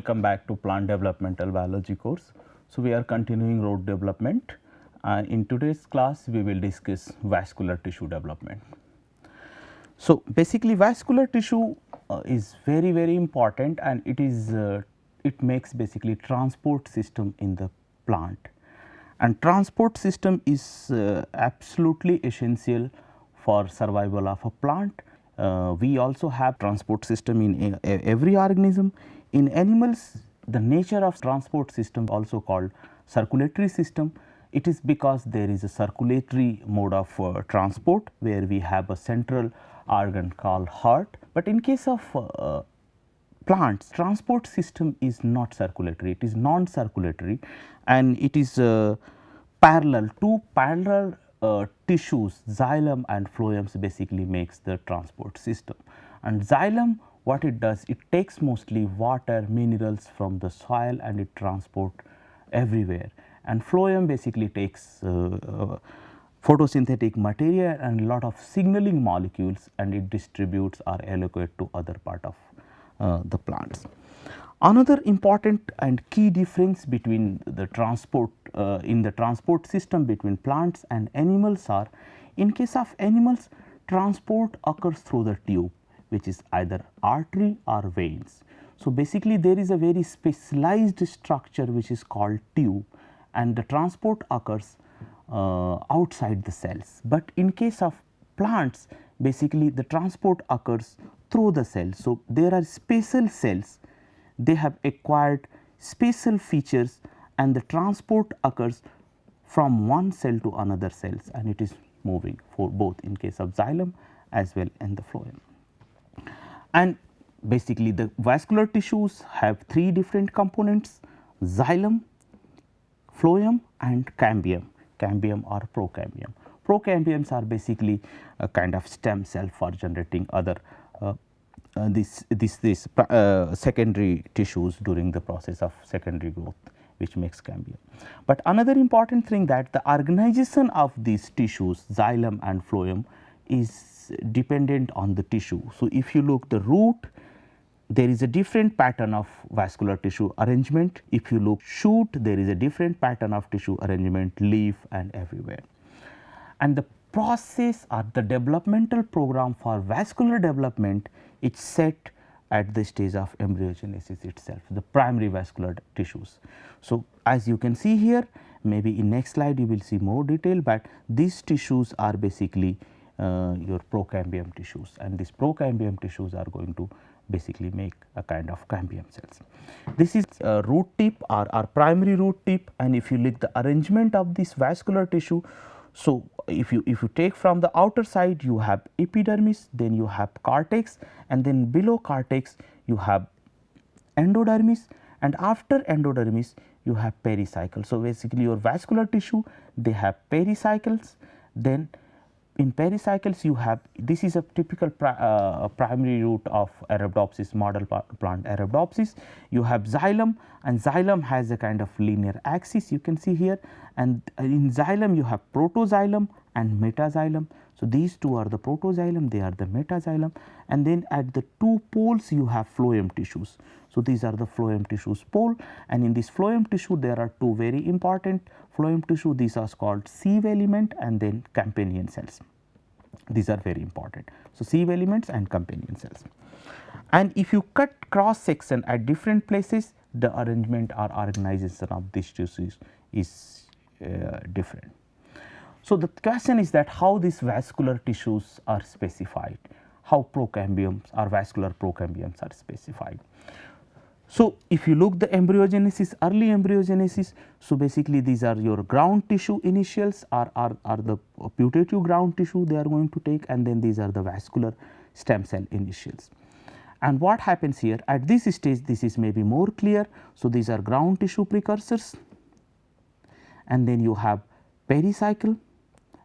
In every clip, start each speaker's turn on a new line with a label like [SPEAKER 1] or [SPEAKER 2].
[SPEAKER 1] welcome back to plant developmental biology course. So, we are continuing root development and in today's class we will discuss vascular tissue development. So, basically vascular tissue is very important and it makes basically transport system in the plant, and transport system is absolutely essential for survival of a plant. We also have transport system in every organism. In animals, the nature of transport system also called circulatory system. It is because there is a circulatory mode of transport where we have a central organ called heart. But in case of plants, transport system is not circulatory, it is non-circulatory, and it is parallel. Two parallel tissues, xylem and phloems, basically makes the transport system. And xylem, what it does, it takes mostly water, minerals from the soil and it transport everywhere, and phloem basically takes photosynthetic material and lot of signaling molecules and it distributes or allocate to other part of the plants. Another important and key difference between the transport in the transport system between plants and animals are, in case of animals, transport occurs through the tube, which is either artery or veins. So, basically there is a very specialized structure which is called tube, and the transport occurs outside the cells. But in case of plants, basically the transport occurs through the cells. So, there are spatial cells, they have acquired spatial features and the transport occurs from one cell to another cells, and it is moving for both in case of xylem as well in the phloem. And basically the vascular tissues have three different components: xylem, phloem and cambium, cambium or procambium. Procambiums are basically a kind of stem cell for generating other secondary tissues during the process of secondary growth, which makes cambium. But another important thing, that the organization of these tissues, xylem and phloem, is dependent on the tissue. So, if you look the root, there is a different pattern of vascular tissue arrangement. If you look shoot, there is a different pattern of tissue arrangement, leaf and everywhere. And the process or the developmental program for vascular development is set at the stage of embryogenesis itself, the primary vascular tissues. So, as you can see here, maybe in next slide you will see more detail, but these tissues are basically your procambium tissues, and these procambium tissues are going to basically make a kind of cambium cells. This is a root tip or primary root tip, and if you look the arrangement of this vascular tissue, so if you take from the outer side, you have epidermis, then you have cortex, and then below cortex you have endodermis, and after endodermis you have pericycle. So, basically your vascular tissue, they have pericycles, then in pericycles you have, this is a typical primary root of Arabidopsis, model plant Arabidopsis. You have xylem, and xylem has a kind of linear axis, you can see here, and in xylem you have protoxylem and metaxylem. So, these two are the protoxylem, they are the metaxylem, and then at the two poles you have phloem tissues. So, these are the phloem tissues pole, and in this phloem tissue there are two very important phloem tissue, these are called sieve element and then companion cells. These are very important. So, sieve elements and companion cells. And if you cut cross section at different places, the arrangement or organization of these tissues is different. So, the question is that how these vascular tissues are specified, how procambiums or vascular procambiums are specified. So, if you look the embryogenesis, early embryogenesis, so basically these are your ground tissue initials are the putative ground tissue they are going to take, and then these are the vascular stem cell initials. And what happens here at this stage, this is maybe more clear. So, these are ground tissue precursors, and then you have pericycle,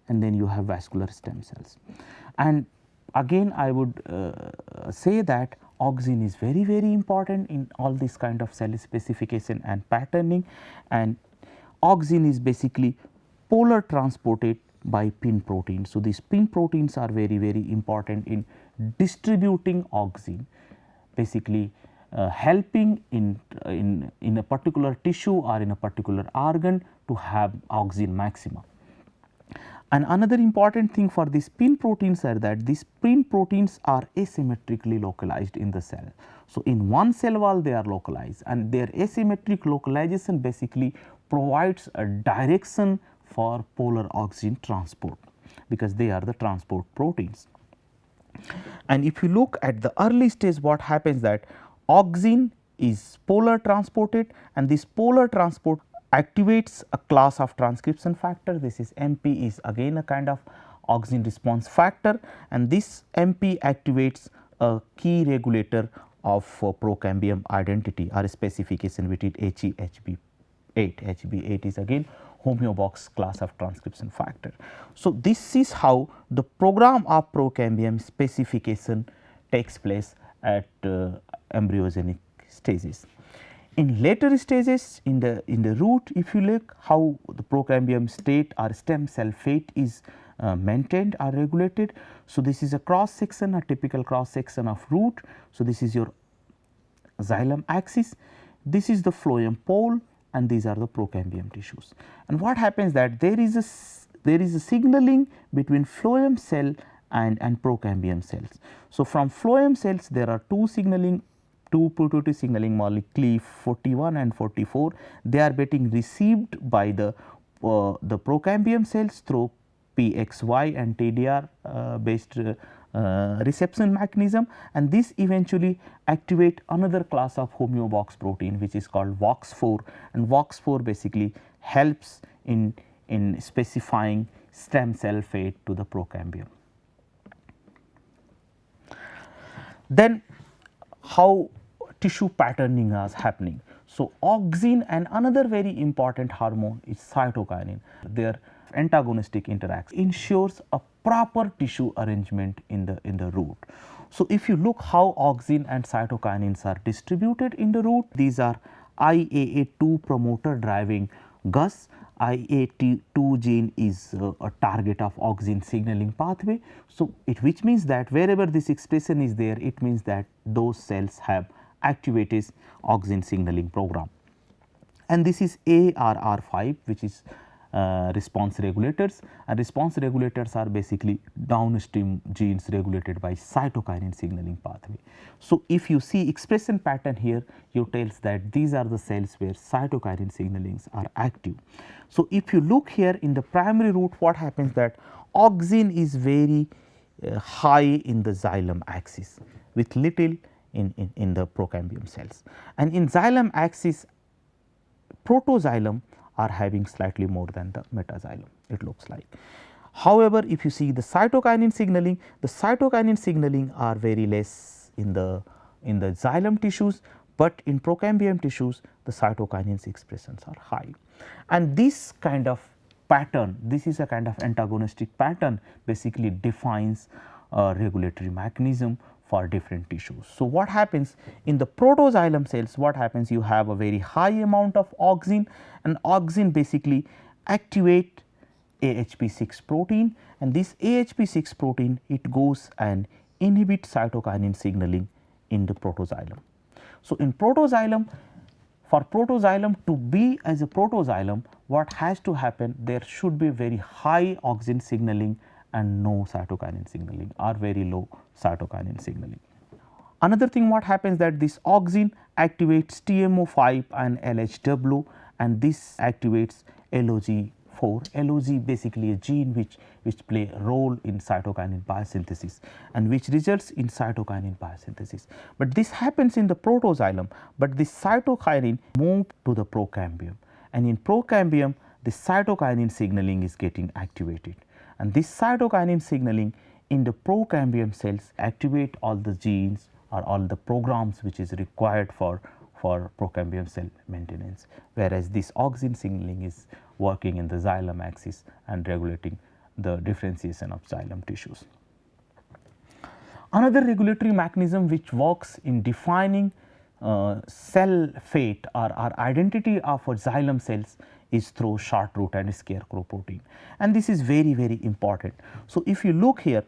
[SPEAKER 1] and then you have vascular stem cells. And again I would say that auxin is very important in all this kind of cell specification and patterning, and auxin is basically polar transported by pin proteins. So, these pin proteins are very important in distributing auxin. Basically helping in a particular tissue or in a particular organ to have auxin maxima. And another important thing for these spin proteins are that these spin proteins are asymmetrically localized in the cell. So, in one cell wall they are localized, and their asymmetric localization basically provides a direction for polar auxin transport, because they are the transport proteins. And if you look at the early stage, what happens that auxin is polar transported, and this polar transport activates a class of transcription factor. This is MP, is again a kind of auxin response factor, and this MP activates a key regulator of procambium identity or specification, which is HB8. HB8 is again homeobox class of transcription factor. So, this is how the program of procambium specification takes place at embryogenic stages. In later stages, in the root, if you look how the procambium state or stem cell fate is maintained or regulated. So, this is a cross section, a typical cross section of root. So, this is your xylem axis, this is the phloem pole, and these are the procambium tissues. And what happens that there is a signaling between phloem cell and procambium cells. So, from phloem cells there are two prototype signaling molecule 41 and 44. They are getting received by the procambium cells through PXY and TDR based reception mechanism, and this eventually activate another class of homeobox protein which is called VOX4, and VOX4 basically helps in specifying stem cell fate to the procambium. Then how tissue patterning is happening. So, auxin and another very important hormone is cytokinin. Their antagonistic interaction ensures a proper tissue arrangement in the root. So, if you look how auxin and cytokinins are distributed in the root, these are IAA2 promoter driving GUS. IAA2 gene is a target of auxin signaling pathway. So, which means that wherever this expression is there, it means that those cells have activated auxin signaling program. And this is ARR5, which is response regulators, and response regulators are basically downstream genes regulated by cytokinin signaling pathway. So, if you see expression pattern here, you tells that these are the cells where cytokinin signalings are active. So, if you look here in the primary root, what happens that auxin is very high in the xylem axis with little in the procambium cells, and in xylem axis protoxylem are having slightly more than the metaxylem, it looks like. However, if you see the cytokinin signaling are very less in the xylem tissues, but in procambium tissues the cytokinins expressions are high. And this kind of pattern, this is a kind of antagonistic pattern, basically defines a regulatory mechanism for different tissues. So, what happens in the protoxylem cells, what happens, you have a very high amount of auxin, and auxin basically activate AHP6 protein, and this AHP6 protein, it goes and inhibit cytokinin signaling in the protoxylem. So, in protoxylem, for protoxylem to be as a protoxylem, what has to happen, there should be very high auxin signaling and no cytokinin signaling or very low cytokinin signaling. Another thing what happens that this auxin activates TMO5 and LHW, and this activates LOG4. LOG basically a gene which play a role in cytokinin biosynthesis and which results in cytokinin biosynthesis. But this happens in the protoxylem, but this cytokinin move to the procambium, and in procambium the cytokinin signaling is getting activated, and this cytokinin signaling in the procambium cells activate all the genes or all the programs which is required for procambium cell maintenance, whereas this auxin signaling is working in the xylem axis and regulating the differentiation of xylem tissues. Another regulatory mechanism which works in defining cell fate or identity of xylem cells is through short root and scarecrow protein, and this is very important. So, if you look here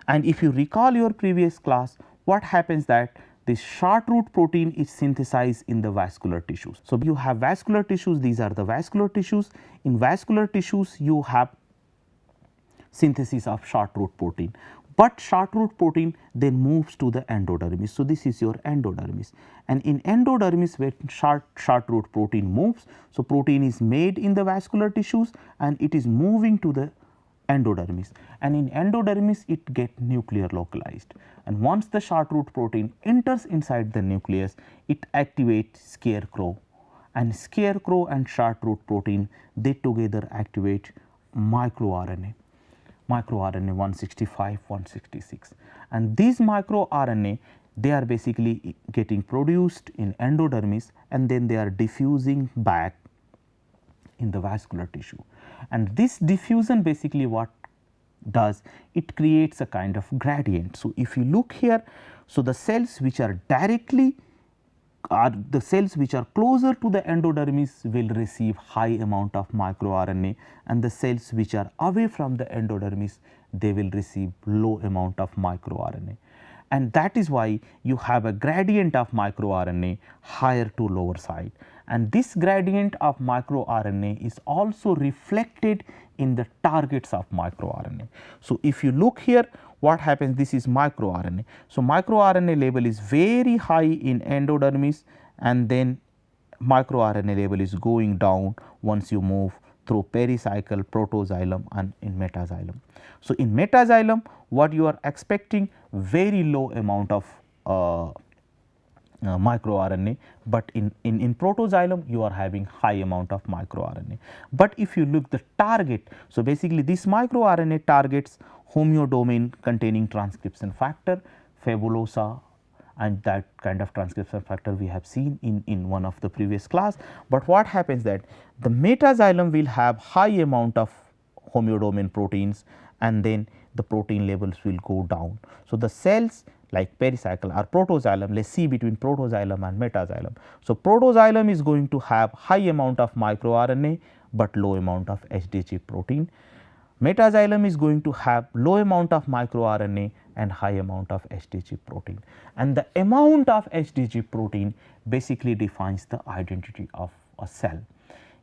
[SPEAKER 1] and if you recall your previous class, what happens that this short root protein is synthesized in the vascular tissues. So, you have vascular tissues, these are the vascular tissues. In vascular tissues you have synthesis of short root protein, but short root protein then moves to the endodermis. So, this is your endodermis, and in endodermis where short root protein moves, so protein is made in the vascular tissues and it is moving to the endodermis, and in endodermis it get nuclear localized, and once the short root protein enters inside the nucleus, it activates scarecrow, and scarecrow and short root protein they together activate microRNA 165, 166, and these microRNA they are basically getting produced in endodermis and then they are diffusing back in the vascular tissue, and this diffusion basically what does, it creates a kind of gradient. So, if you look here, so the cells which are directly the cells which are closer to the endodermis will receive high amount of microRNA, and the cells which are away from the endodermis they will receive low amount of microRNA, and that is why you have a gradient of microRNA higher to lower side, and this gradient of microRNA is also reflected in the targets of microRNA. So, if you look here, what happens, this is microRNA. So, microRNA level is very high in endodermis and then microRNA level is going down once you move through pericycle, protoxylem and in metaxylem. So, in metaxylem what you are expecting, very low amount of microRNA, but in protoxylem you are having high amount of microRNA. But if you look the target, so basically this microRNA targets homeodomain containing transcription factor, fabulosa, and that kind of transcription factor we have seen in one of the previous class. But what happens that the metaxylem will have high amount of homeodomain proteins and then the protein levels will go down. So, the cells like pericycle or protoxylem, let us see between protoxylem and metaxylem. So, protoxylem is going to have high amount of microRNA, but low amount of HDG protein. Metaxylem is going to have low amount of microRNA and high amount of HDG protein, and the amount of HDG protein basically defines the identity of a cell.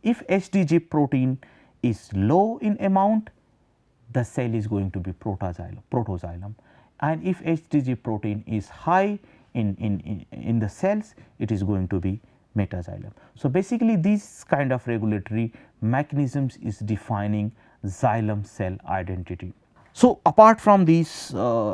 [SPEAKER 1] If HDG protein is low in amount, the cell is going to be protoxylem, and if HDG protein is high in the cells, it is going to be metaxylem. So, basically these kind of regulatory mechanisms is defining xylem cell identity. So, apart from these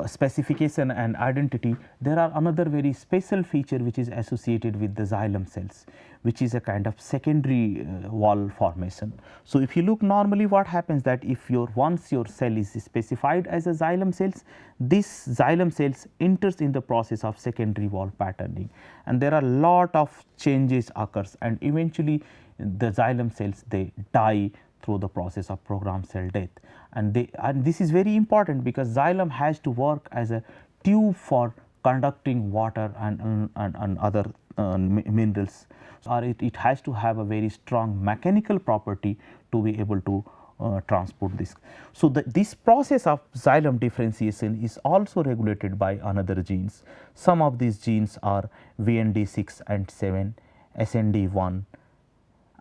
[SPEAKER 1] specification and identity, there are another very special feature which is associated with the xylem cells, which is a kind of secondary wall formation. So, if you look normally what happens that if once your cell is specified as a xylem cells, this xylem cells enters in the process of secondary wall patterning, and there are lot of changes occurs, and eventually the xylem cells they die through the process of programmed cell death, and this is very important because xylem has to work as a tube for conducting water and other minerals, or it has to have a very strong mechanical property to be able to transport this. So, this process of xylem differentiation is also regulated by another genes. Some of these genes are VND6 and 7, SND1,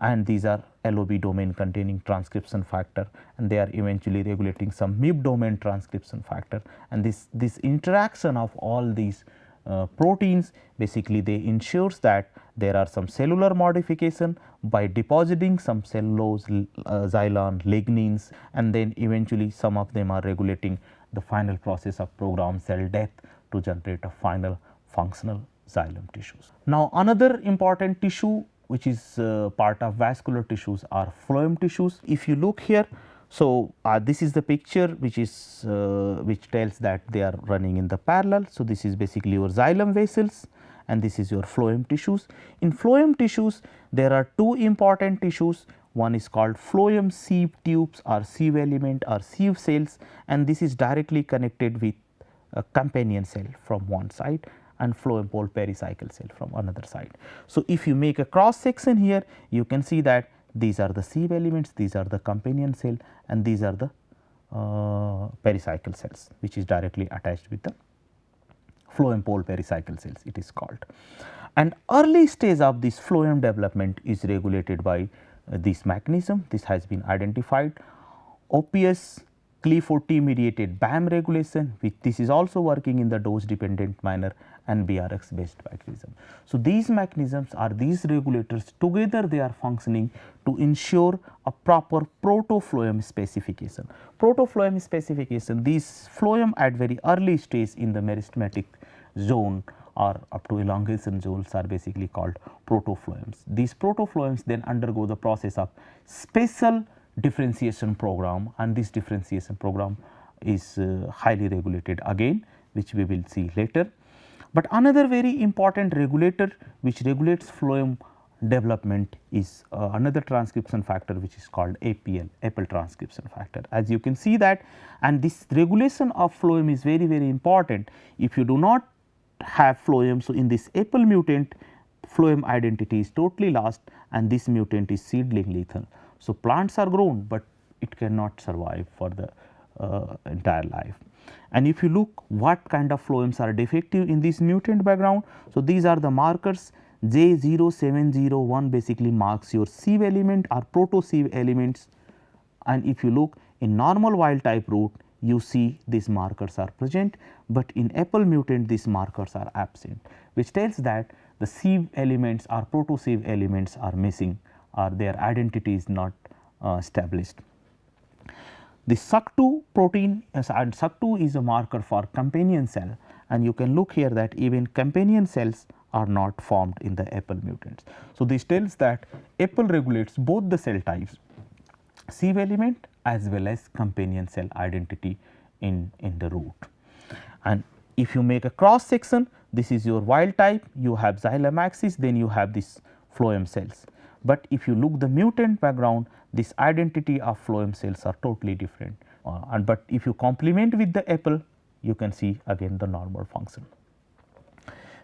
[SPEAKER 1] and these are LOB domain containing transcription factor, and they are eventually regulating some MIB domain transcription factor, and this interaction of all these proteins basically they ensures that there are some cellular modification by depositing some cellulose, xylon, lignins, and then eventually some of them are regulating the final process of programmed cell death to generate a final functional xylem tissues. Now, another important tissue which is part of vascular tissues are phloem tissues. If you look here, so this is the picture which is which tells that they are running in the parallel. So, this is basically your xylem vessels and this is your phloem tissues. In phloem tissues there are two important tissues, one is called phloem sieve tubes or sieve element or sieve cells, and this is directly connected with a companion cell from one side and phloem pole pericycle cell from another side. So, if you make a cross section here, you can see that these are the sieve elements, these are the companion cell, and these are the pericycle cells which is directly attached with the phloem pole pericycle cells it is called. And early stage of this phloem development is regulated by this mechanism. This has been identified. OPS CLE40 mediated BAM regulation, which this is also working in the dose dependent manner, and BRX based mechanism. So, these mechanisms are these regulators together they are functioning to ensure a proper proto-phloem specification. Proto-phloem specification, these phloem at very early stage in the meristematic zone or up to elongation zones are basically called proto-phloems. These proto-phloems then undergo the process of special differentiation program, and this differentiation program is highly regulated again, which we will see later. But another very important regulator which regulates phloem development is another transcription factor which is called APL, Apple transcription factor. As you can see that, and this regulation of phloem is very important. If you do not have phloem, so in this Apple mutant phloem identity is totally lost, and this mutant is seedling lethal. So, plants are grown, but it cannot survive for the entire life. And if you look what kind of phloems are defective in this mutant background, so these are the markers. J0701 basically marks your sieve element or proto sieve elements, and if you look in normal wild type root, you see these markers are present, but in Apple mutant these markers are absent, which tells that the sieve elements or proto sieve elements are missing or their identity is not established. The SUC2 protein and SUC2 is a marker for companion cell, and you can look here that even companion cells are not formed in the Apple mutants. So, this tells that Apple regulates both the cell types, sieve element as well as companion cell identity in the root. And if you make a cross section, this is your wild type, you have xylem axis, then you have this phloem cells. But if you look the mutant background, this identity of phloem cells are totally different, but if you complement with the Apple, you can see again the normal function.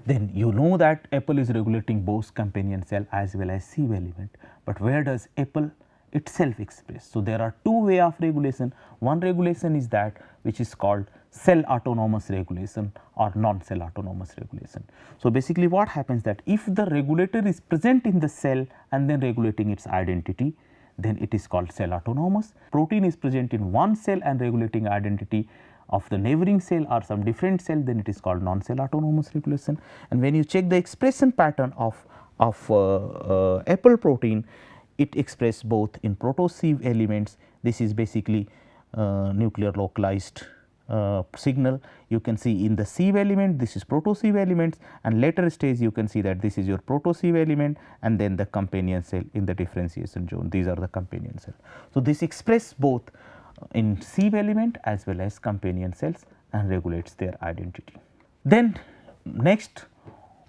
[SPEAKER 1] Then you know that Apple is regulating both companion cell as well as sieve element, but where does Apple itself express? So, there are two way of regulation. One regulation is that which is called cell autonomous regulation or non-cell autonomous regulation. So, basically what happens that if the regulator is present in the cell and then regulating its identity, then it is called cell autonomous. Protein is present in one cell and regulating identity of the neighboring cell or some different cell, then it is called non-cell autonomous regulation. And when you check the expression pattern of Apple protein, it expresses both in proto-sieve elements. This is basically nuclear localized signal. You can see in the sieve element, this is proto-sieve elements, and later stage you can see that this is your proto-sieve element, and then the companion cell in the differentiation zone, these are the companion cell. So, this expresses both in sieve element as well as companion cells and regulates their identity. Then next,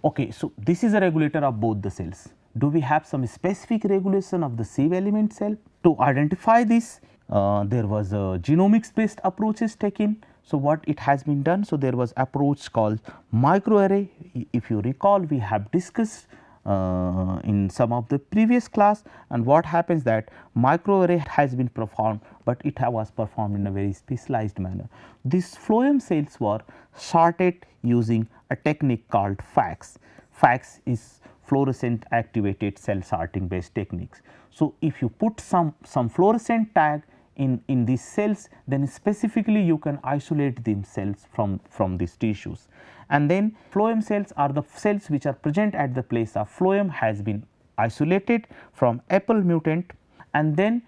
[SPEAKER 1] okay, so this is a regulator of both the cells. Do we have some specific regulation of the sieve element cell? To identify this, there was a genomics based approaches taken. So, what it has been done? So, there was approach called microarray. If you recall, we have discussed in some of the previous class, and what happens that microarray has been performed, but it was performed in a very specialized manner. These phloem cells were sorted using a technique called FACS. FACS is fluorescent activated cell sorting based techniques. So, if you put some fluorescent tag in these cells, then specifically you can isolate these cells from these tissues. And then phloem cells are the cells which are present at the place of phloem has been isolated from Apple mutant, and then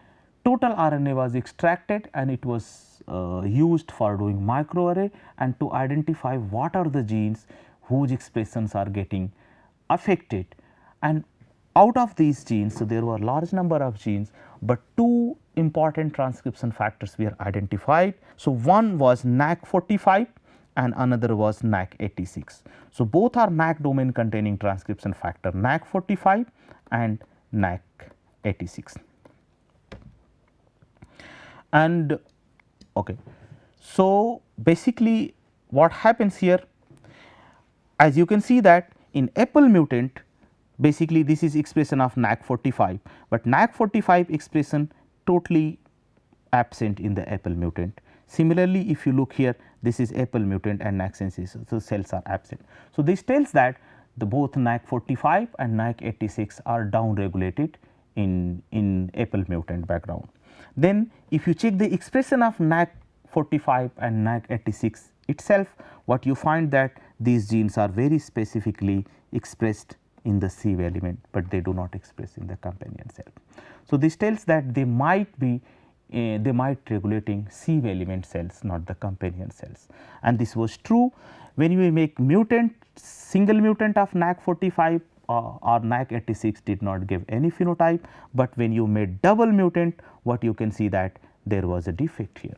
[SPEAKER 1] total RNA was extracted and it was used for doing microarray and to identify what are the genes whose expressions are getting affected. And out of these genes, so there were large number of genes, but two important transcription factors were identified. So, one was NAC45 and another was NAC86. So, both are NAC domain containing transcription factor NAC45 and NAC86. And okay, so basically what happens here, as you can see that in Apple mutant, basically this is expression of NAC45, but NAC45 expression totally absent in the Apple mutant. Similarly, if you look here, this is APL mutant and NAC sensitive, so cells are absent. So, this tells that the both NAC45 and NAC86 are down regulated in APL mutant background. Then if you check the expression of NAC45 and NAC86 itself, what you find that these genes are very specifically expressed in the sieve element, but they do not express in the companion cell. So, this tells that they might be regulating sieve element cells, not the companion cells, and this was true when you make mutant, single mutant of NAC45 or NAC86 did not give any phenotype, but when you made double mutant, what you can see that there was a defect here.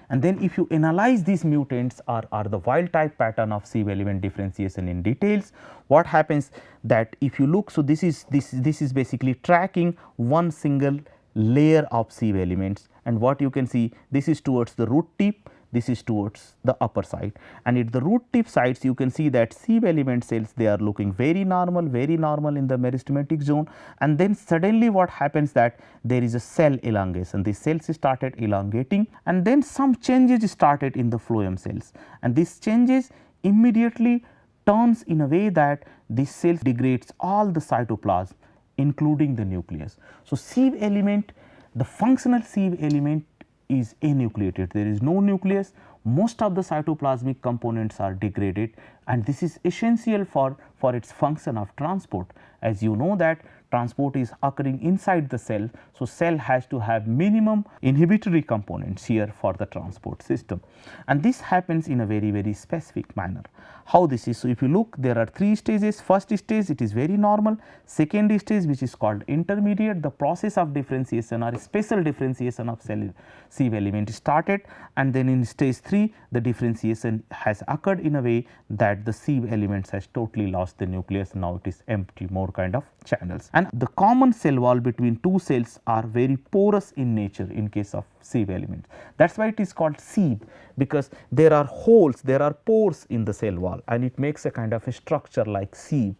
[SPEAKER 1] And then if you analyze these mutants or the wild type pattern of sieve element differentiation in details, what happens that if you look, so this is basically tracking one single layer of sieve elements, and what you can see, this is towards the root tip, this is towards the upper side, and at the root tip sides you can see that sieve element cells, they are looking very normal in the meristematic zone, and then suddenly what happens that there is a cell elongation, the cells started elongating, and then some changes started in the phloem cells, and these changes immediately turns in a way that this cell degrades all the cytoplasm including the nucleus. So, sieve element, the functional sieve element is anucleated, there is no nucleus, most of the cytoplasmic components are degraded, and this is essential for its function of transport. As you know that transport is occurring inside the cell, so cell has to have minimum inhibitory components here for the transport system, and this happens in a very specific manner. How this is? So, if you look, there are three stages. First stage, it is very normal. Second stage, which is called intermediate, the process of differentiation or special differentiation of cell sieve element started, and then in stage 3 the differentiation has occurred in a way that the sieve elements has totally lost the nucleus, now it is empty, more kind of channels, and the common cell wall between two cells are very porous in nature in case of sieve elements. That is why it is called sieve, because there are holes, there are pores in the cell wall, and it makes a kind of a structure like sieve,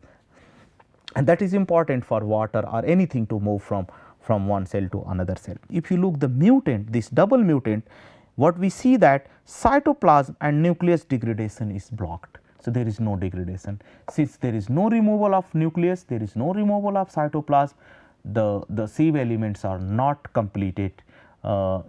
[SPEAKER 1] and that is important for water or anything to move from one cell to another cell. If you look the mutant, this double mutant, what we see that cytoplasm and nucleus degradation is blocked. So, there is no degradation. Since there is no removal of nucleus, there is no removal of cytoplasm, the sieve elements are not completed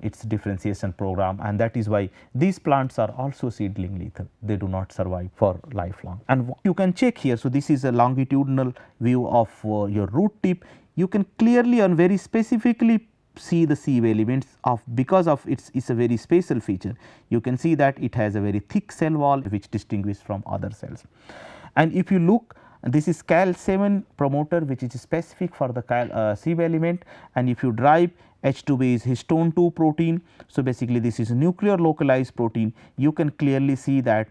[SPEAKER 1] its differentiation program, and that is why these plants are also seedling lethal, they do not survive for lifelong. And you can check here, so this is a longitudinal view of your root tip, you can clearly and very specifically see the sieve elements of, because of its a very special feature, you can see that it has a very thick cell wall which distinguishes from other cells. And if you look, this is Cal7 promoter which is specific for the sieve element, and if you drive H2B is histone 2 protein. So, basically this is a nuclear localized protein, you can clearly see that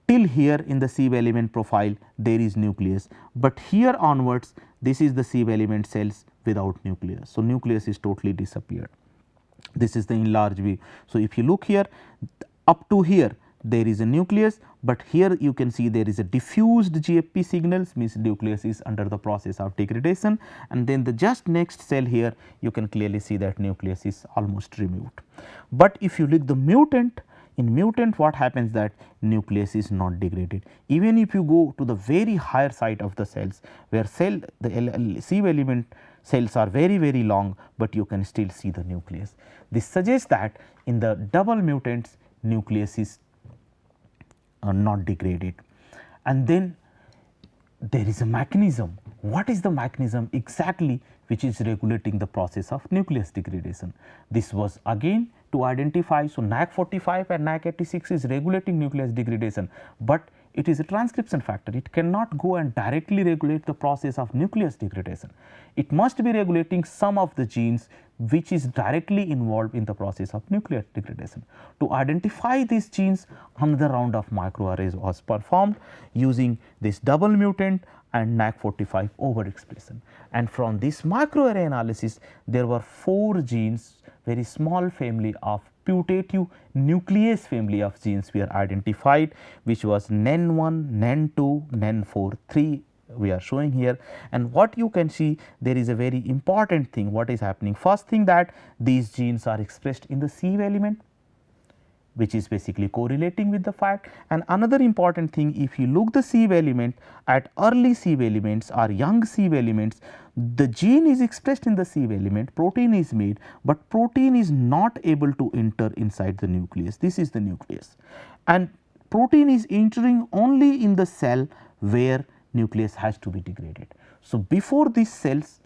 [SPEAKER 1] till here in the sieve element profile there is nucleus, but here onwards this is the sieve element cells without nucleus. So, nucleus is totally disappeared. This is the enlarged view. So, if you look here, up to here there is a nucleus, but here you can see there is a diffused GFP signals, means nucleus is under the process of degradation, and then the just next cell here you can clearly see that nucleus is almost removed. But if you look the mutant, in mutant what happens that nucleus is not degraded. Even if you go to the very higher side of the cells where the sieve element cells are very long, but you can still see the nucleus. This suggests that in the double mutants nucleus is not degraded. And then there is a mechanism. What is the mechanism exactly which is regulating the process of nucleus degradation? This was again to identify. So, NAC45 and NAC86 is regulating nucleus degradation, but it is a transcription factor, it cannot go and directly regulate the process of nucleus degradation. It must be regulating some of the genes which is directly involved in the process of nucleus degradation. To identify these genes, another round of microarrays was performed using this double mutant and NAC45 overexpression, and from this microarray analysis there were 4 genes, very small family of putative nuclease family of genes were identified, which was NEN1, NEN2, NEN4, 3 we are showing here. And what you can see, there is a very important thing what is happening. First thing that these genes are expressed in the sieve element, which is basically correlating with the fact. And another important thing, if you look the sieve element at early sieve elements or young sieve elements, the gene is expressed in the sieve element, protein is made, but protein is not able to enter inside the nucleus. This is the nucleus, and protein is entering only in the cell where nucleus has to be degraded. So, before these cells,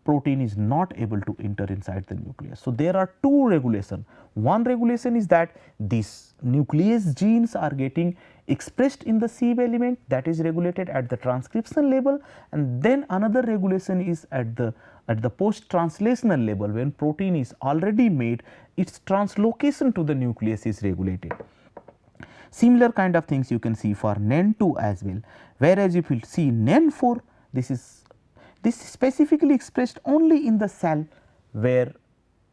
[SPEAKER 1] protein is not able to enter inside the nucleus. So, there are two regulations. One regulation is that these nucleus genes are getting expressed in the sieve element, that is regulated at the transcription level, and then another regulation is at the post translational level, when protein is already made, its translocation to the nucleus is regulated. Similar kind of things you can see for NEN2 as well, whereas if you see NEN4, this is specifically expressed only in the cell where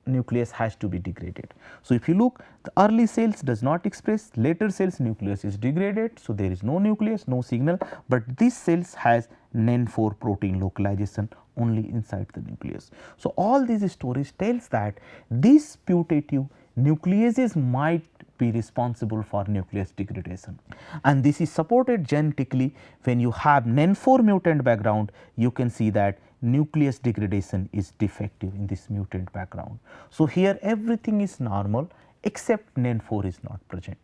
[SPEAKER 1] nucleus has to be degraded. So, if you look, the early cells does not express, later cells nucleus is degraded. So, there is no nucleus, no signal, but these cells has NEN4 protein localization only inside the nucleus. So, all these stories tells that these putative nucleases might be responsible for nucleus degradation, and this is supported genetically. When you have NEN4 mutant background, you can see that nucleus degradation is defective in this mutant background. So, here everything is normal except NEN4 is not present.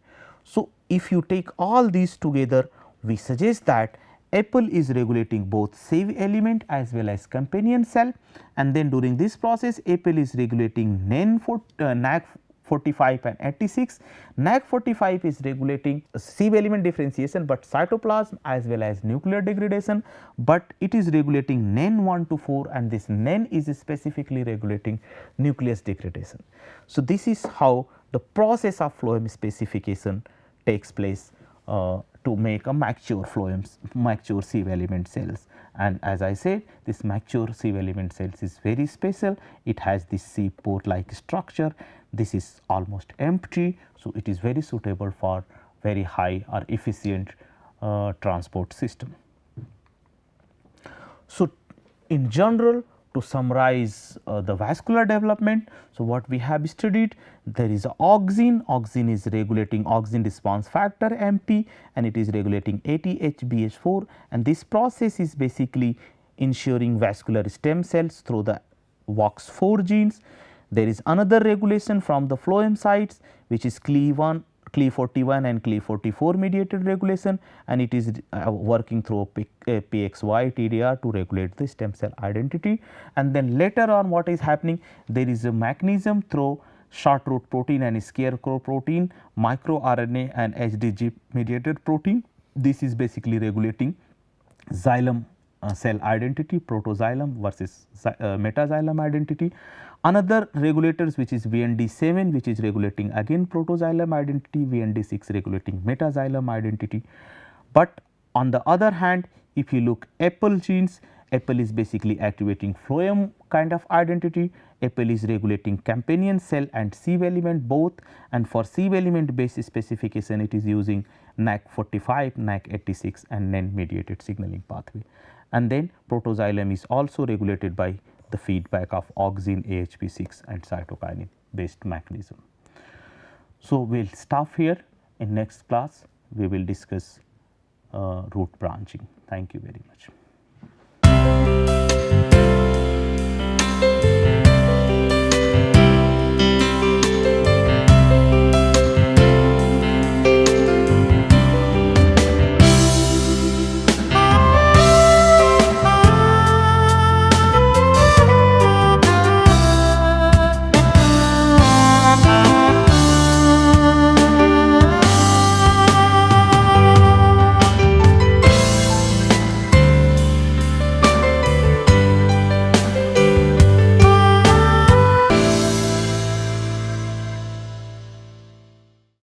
[SPEAKER 1] So, if you take all these together, we suggest that apple is regulating both sieve element as well as companion cell, and then during this process apple is regulating NAC45 and 86. NAC45 is regulating sieve element differentiation, but cytoplasm as well as nuclear degradation, but it is regulating NEN1 to 4, and this NEN is specifically regulating nucleus degradation. So, this is how the process of phloem specification takes place to make a mature sieve element cells. And as I said, this mature sieve element cells is very special. It has this sieve pore like structure. This is almost empty. So, it is very suitable for very high or efficient transport system. So, in general, to summarize the vascular development, so what we have studied, there is a auxin. Auxin is regulating auxin response factor MP, and it is regulating ATHBH4, and this process is basically ensuring vascular stem cells through the VOX4 genes. There is another regulation from the phloem sites, which is CLE1, CLE41 and CLE44 mediated regulation, and it is working through PXY TDR to regulate the stem cell identity. And then later on, what is happening, there is a mechanism through short root protein and scarecrow protein, microRNA and HDG mediated protein. This is basically regulating xylem cell identity, protoxylem versus metaxylem identity. Another regulators, which is VND7, which is regulating again protoxylem identity, VND6 regulating metaxylem identity. But on the other hand, if you look apple genes, apple is basically activating phloem kind of identity, apple is regulating companion cell and sieve element both, and for sieve element based specification it is using NAC45, NAC86 and NEN mediated signaling pathway. And then protoxylem is also regulated by the feedback of auxin, AHP6 and cytokinin based mechanism. So, we will stop here. In next class we will discuss root branching. Thank you very much.